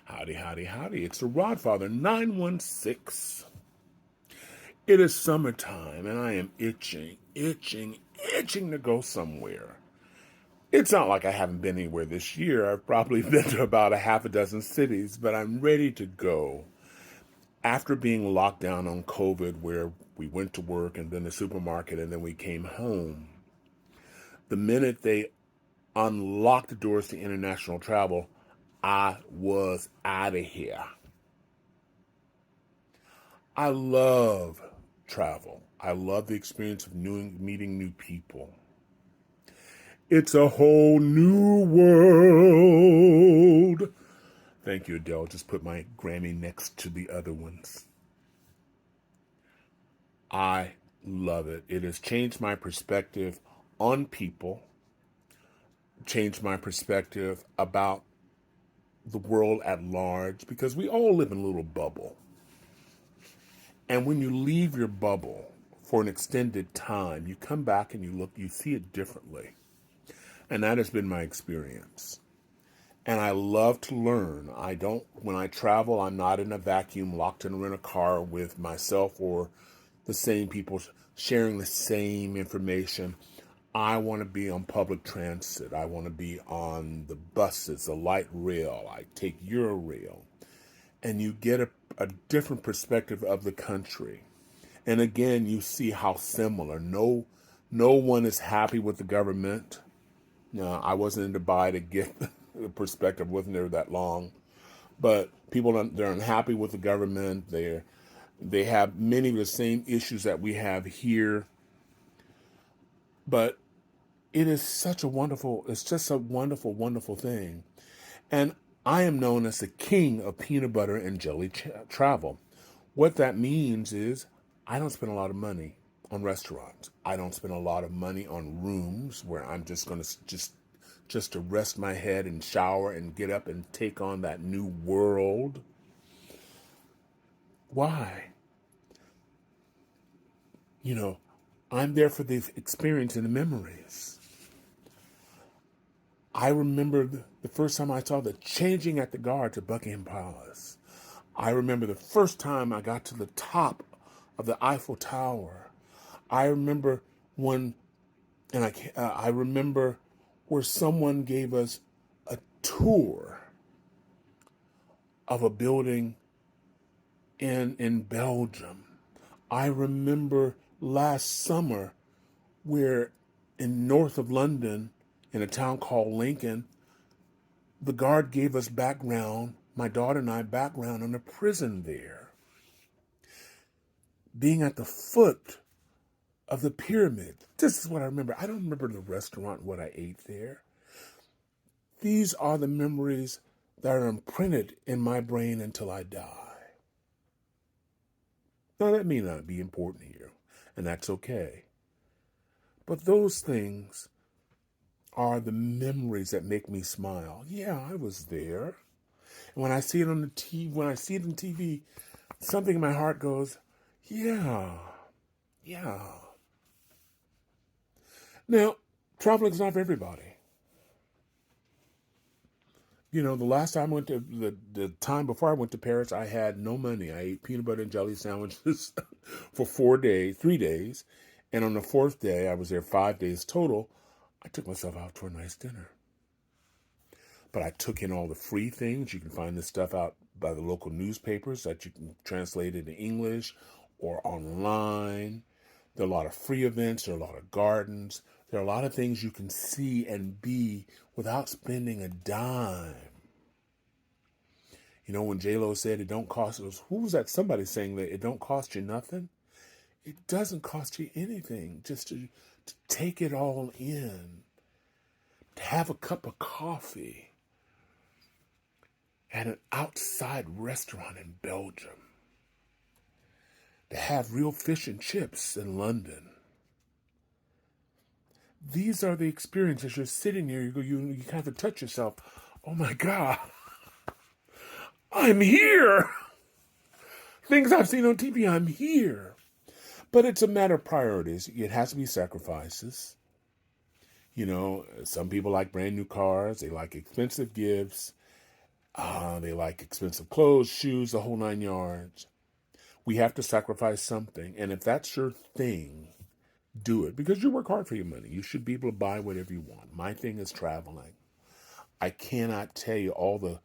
Howdy, howdy, howdy. It's the Rodfather 916. It is summertime and I am itching to go somewhere. It's not like I haven't been anywhere this year. I've probably been to about a half a dozen cities, but I'm ready to go. After being locked down on COVID, where we went to work and then the supermarket and then we came home, the minute they unlocked the doors to international travel, I was out of here. I love travel. I love the experience of meeting new people. It's a whole new world. Thank you, Adele. Just put my Grammy next to the other ones. I love it. It has changed my perspective on people, changed my perspective about the world at large, because we all live in a little bubble. And when you leave your bubble for an extended time, you come back and you see it differently. And that has been my experience. And I love to learn. When I travel, I'm not in a vacuum locked in a car with myself or the same people sharing the same information. I want to be on public transit. I want to be on the buses, the light rail. I take Eurail. And you get a different perspective of the country. And again, you see how similar. No one is happy with the government. No, I wasn't in Dubai to get the perspective. Wasn't there that long, but they're unhappy with the government. They have many of the same issues that we have here. But it's just a wonderful, wonderful thing. And I am known as the king of peanut butter and jelly travel. What that means is I don't spend a lot of money on restaurants. I don't spend a lot of money on rooms where I'm just going to just to rest my head and shower and get up and take on that new world. Why? I'm there for the experience and the memories. I remember the first time I saw the changing at the guards at Buckingham Palace. I remember the first time I got to the top of the Eiffel Tower. I remember I remember where someone gave us a tour of a building in Belgium. I remember last summer where in north of London, in a town called Lincoln, the guard gave us background, my daughter and I, background on the prison there. Being at the foot of the pyramid. This is what I remember. I don't remember the restaurant, what I ate there. These are the memories that are imprinted in my brain until I die. Now, that may not be important here, and that's okay. But those things are the memories that make me smile. Yeah, I was there. And when I see it on the TV, something in my heart goes, yeah. Now, traveling is not for everybody. The last time I went to the time before I went to Paris, I had no money. I ate peanut butter and jelly sandwiches for 3 days. And on the fourth day, I was there 5 days total. I took myself out to a nice dinner. But I took in all the free things. You can find this stuff out by the local newspapers that you can translate into English or online. There are a lot of free events. There are a lot of gardens. There are a lot of things you can see and be without spending a dime. When J-Lo said it don't cost us, who was that? Somebody saying that it don't cost you nothing. It doesn't cost you anything just to take it all in, to have a cup of coffee at an outside restaurant in Belgium, to have real fish and chips in London. These are the experiences. You're sitting here, you have to touch yourself. Oh my God, I'm here. Things I've seen on TV, I'm here. But it's a matter of priorities. It has to be sacrifices. Some people like brand new cars. They like expensive gifts. They like expensive clothes, shoes, the whole nine yards. We have to sacrifice something. And if that's your thing, do it because you work hard for your money. You should be able to buy whatever you want. My thing is traveling. I cannot tell you all the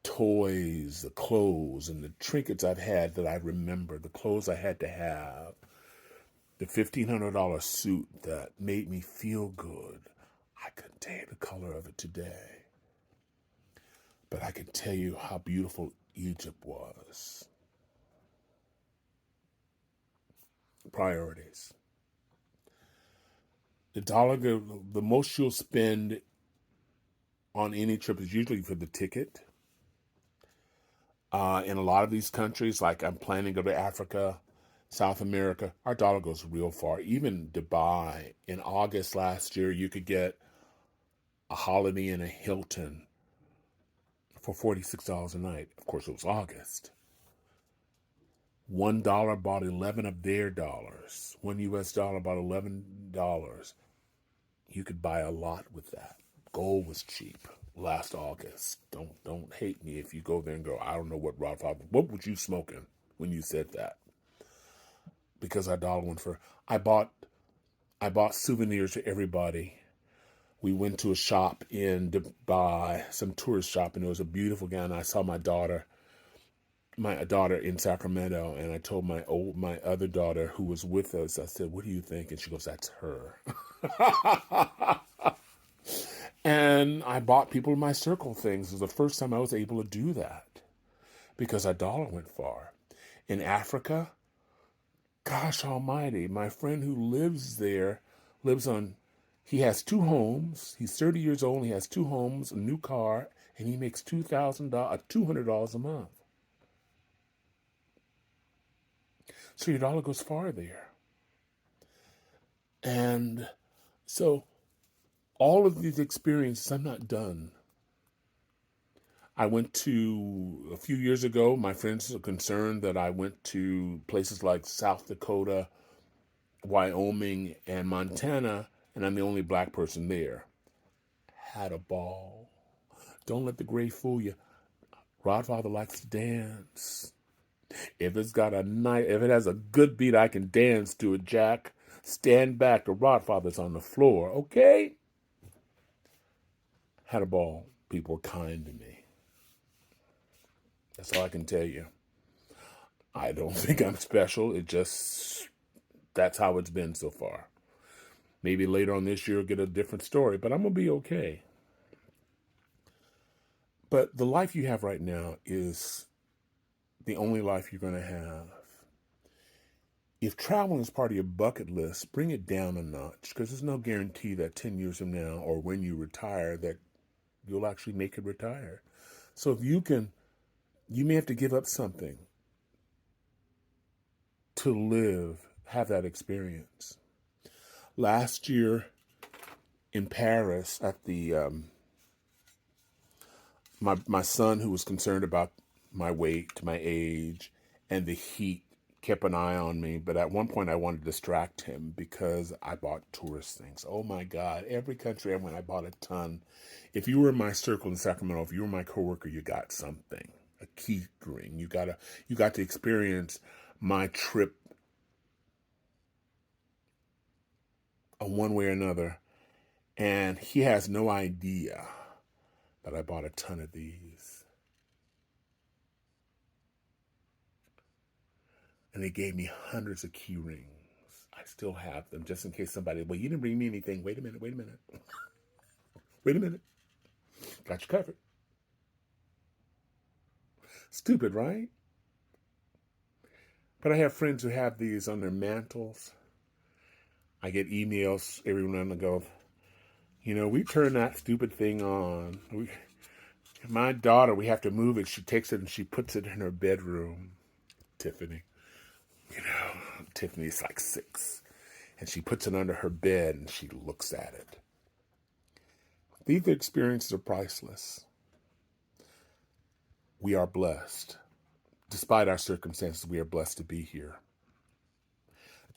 toys, the clothes, and the trinkets I've had that I remember, the clothes I had to have, the $1,500 suit that made me feel good. I couldn't tell you the color of it today, but I can tell you how beautiful Egypt was. Priorities. The dollar, the most you'll spend on any trip is usually for the ticket. In a lot of these countries, like I'm planning to go to Africa, South America, our dollar goes real far. Even Dubai, in August last year, you could get a Holiday Inn, a Hilton for $46 a night. Of course, it was August. $1 bought 11 of their dollars. $1 bought $11. You could buy a lot with that. Gold was cheap last August. Don't hate me if you go there and go, I don't know what what was you smoking when you said that? Because our dollar went for. I bought souvenirs for everybody. We went to a shop in Dubai, some tourist shop, and it was a beautiful gown. I saw my daughter in Sacramento, and I told my other daughter who was with us, I said, what do you think? And she goes, that's her. And I bought people in my circle things. It was the first time I was able to do that because our dollar went far. In Africa, gosh almighty, my friend who lives there he has 2 homes. He's 30 years old. He has 2 homes, a new car, and he makes $200 a month. So your dollar goes far there. And so all of these experiences, I'm not done. I went to, a few years ago, my friends are concerned that I went to places like South Dakota, Wyoming, and Montana, and I'm the only black person there. Had a ball. Don't let the gray fool you. Rodfather likes to dance. If it has a good beat, I can dance to it, Jack. Stand back. The Rodfather's on the floor, okay? Had a ball. People were kind to me. That's all I can tell you. I don't think I'm special. That's how it's been so far. Maybe later on this year I'll get a different story, but I'm going to be okay. But the life you have right now is the only life you're going to have. If traveling is part of your bucket list, bring it down a notch, because there's no guarantee that 10 years from now or when you retire that you'll actually make it retire. So if you may have to give up something to have that experience. Last year in Paris at the, my son, who was concerned about my weight, my age, and the heat, kept an eye on me. But at one point I wanted to distract him because I bought tourist things. Oh my God, every country I went, I bought a ton. If you were in my circle in Sacramento, if you were my coworker, you got something, a key ring. You got to experience my trip one way or another. And he has no idea that I bought a ton of these. And they gave me hundreds of key rings. I still have them just in case somebody, well, you didn't bring me anything. Wait a minute. Wait a minute. Got you covered. Stupid, right? But I have friends who have these on their mantles. I get emails every now and then go, we turn that stupid thing on. My daughter, we have to move it. She takes it and she puts it in her bedroom. Tiffany. Tiffany's like 6. And she puts it under her bed and she looks at it. These experiences are priceless. We are blessed. Despite our circumstances, we are blessed to be here.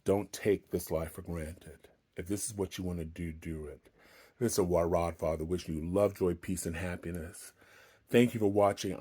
Don't take this life for granted. If this is what you want to do, do it. This is a Rodfather wishing you love, joy, peace, and happiness. Thank you for watching.